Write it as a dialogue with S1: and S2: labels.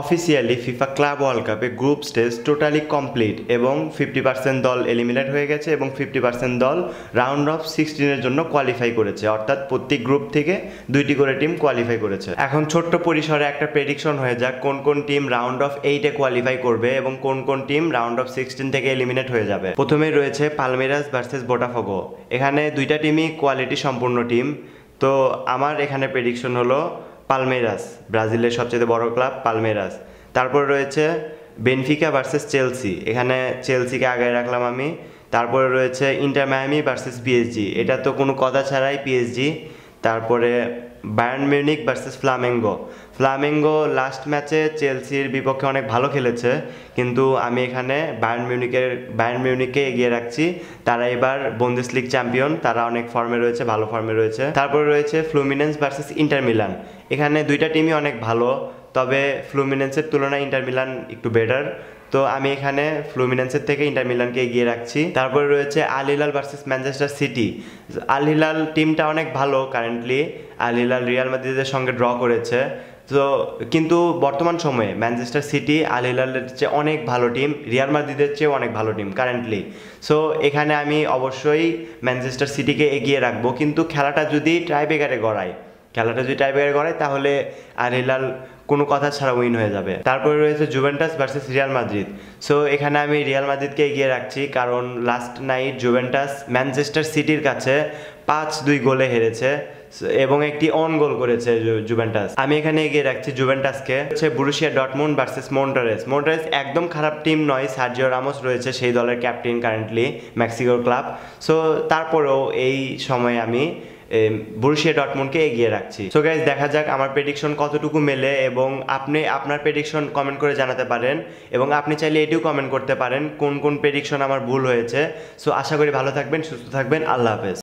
S1: Officially FIFA club world কাপে group stage totally complete এবং 50% দল এলিমিনেট হয়ে গেছে এবং 50% দল রাউন্ড অফ 16-এর জন্য কোয়ালিফাই করেছে, অর্থাৎ প্রত্যেক গ্রুপ থেকে 2টি করে টিম কোয়ালিফাই করেছে। এখন ছোট্ট পরিসরে একটা প্রেডিকশন হয়ে যাক কোন কোন টিম রাউন্ড অফ 8-এ কোয়ালিফাই করবে এবং কোন কোন টিম রাউন্ড অফ 16 থেকে এলিমিনেট হয়ে যাবে। প্রথমেই রয়েছে পালমেরাস ভার্সেস বোটাফোগো। এখানে দুইটা টিমই কোয়ালিটি সম্পূর্ণ টিম, তো আমার এখানে প্রেডিকশন হলো পালমেরাস, ব্রাজিলের সবচেয়ে বড় ক্লাব পালমেরাস। তারপর রয়েছে বেনফিকা ভার্সেস চেলসি, এখানে চেলসিকে আগে রাখলাম আমি। তারপরে রয়েছে ইন্টার মায়ামি ভার্সেস পিএসজি, এটা তো কোনো কথা ছাড়াই পিএসজি। তারপরে Bayern Munich versus Flamengo last ম্যাচে চেলসির বিপক্ষে অনেক ভালো খেলেছে, কিন্তু আমি এখানে বায়ার্ন মিউনিককে এগিয়ে রাখছি। তারা এবার বুন্দেসলিগ চ্যাম্পিয়ন, তারা অনেক ফর্মে রয়েছে, ভালো ফর্মে রয়েছে। তারপরে রয়েছে ফ্লুমিনেন্স ভার্সেস ইন্টার মিলান, এখানে দুইটা টিমই অনেক ভালো, তবে ফ্লুমিনেন্সের তুলনায় ইন্টার মিলান একটু বেটার, তো আমি এখানে ফ্লুমিনেন্সের থেকে ইন্টার মিলানকে এগিয়ে রাখছি। তারপরে রয়েছে Al Hilal versus Manchester city. Al Hilal টিমটা অনেক ভালো কারেন্টলি, আল হিলাল রিয়াল মাদ্রিদের সঙ্গে ড্র করেছে, তো কিন্তু বর্তমান সময়ে ম্যানচেস্টার সিটি আল হিলালের চেয়ে অনেক ভালো টিম, রিয়াল মাদ্রিদের চেয়েও অনেক ভালো টিম কারেন্টলি। সো এখানে আমি অবশ্যই ম্যানচেস্টার সিটিকে এগিয়ে রাখবো, কিন্তু খেলাটা যদি টাইব্রেকারে গড়ায় তাহলে আল হিলাল কোনো কথা ছাড়া উইন হয়ে যাবে। তারপরে রয়েছে Juventus versus Real Madrid. So এখানে আমি রিয়াল মাদ্রিদকে এগিয়ে রাখছি, কারণ লাস্ট নাইট জুভেন্টাস ম্যানচেস্টার সিটির কাছে 5-2 গোলে হেরেছে এবং একটি অন গোল করেছে জুভেন্টাস। আমি এখানে এগিয়ে রাখছি জুভেন্টাসকে। হচ্ছে বরুসিয়া ডর্টমুন্ড ভার্সেস মন্টারেস একদম খারাপ টিম নয়, সার্জিও রামোস রয়েছে সেই দলের ক্যাপ্টেন কারেন্টলি, মেক্সিকোর ক্লাব। সো তারপরেও এই সময় আমি বরুসিয়া ডর্টমুন্ডকে এগিয়ে রাখছি। সো গাইস, দেখা যাক আমার প্রেডিকশন কতটুকু মেলে, এবং আপনি আপনার প্রেডিকশন কমেন্ট করে জানাতে পারেন, এবং আপনি চাইলে এটিও কমেন্ট করতে পারেন কোন কোন প্রেডিকশন আমার ভুল হয়েছে। সো আশা করি ভালো থাকবেন, সুস্থ থাকবেন, আল্লাহ হাফেজ।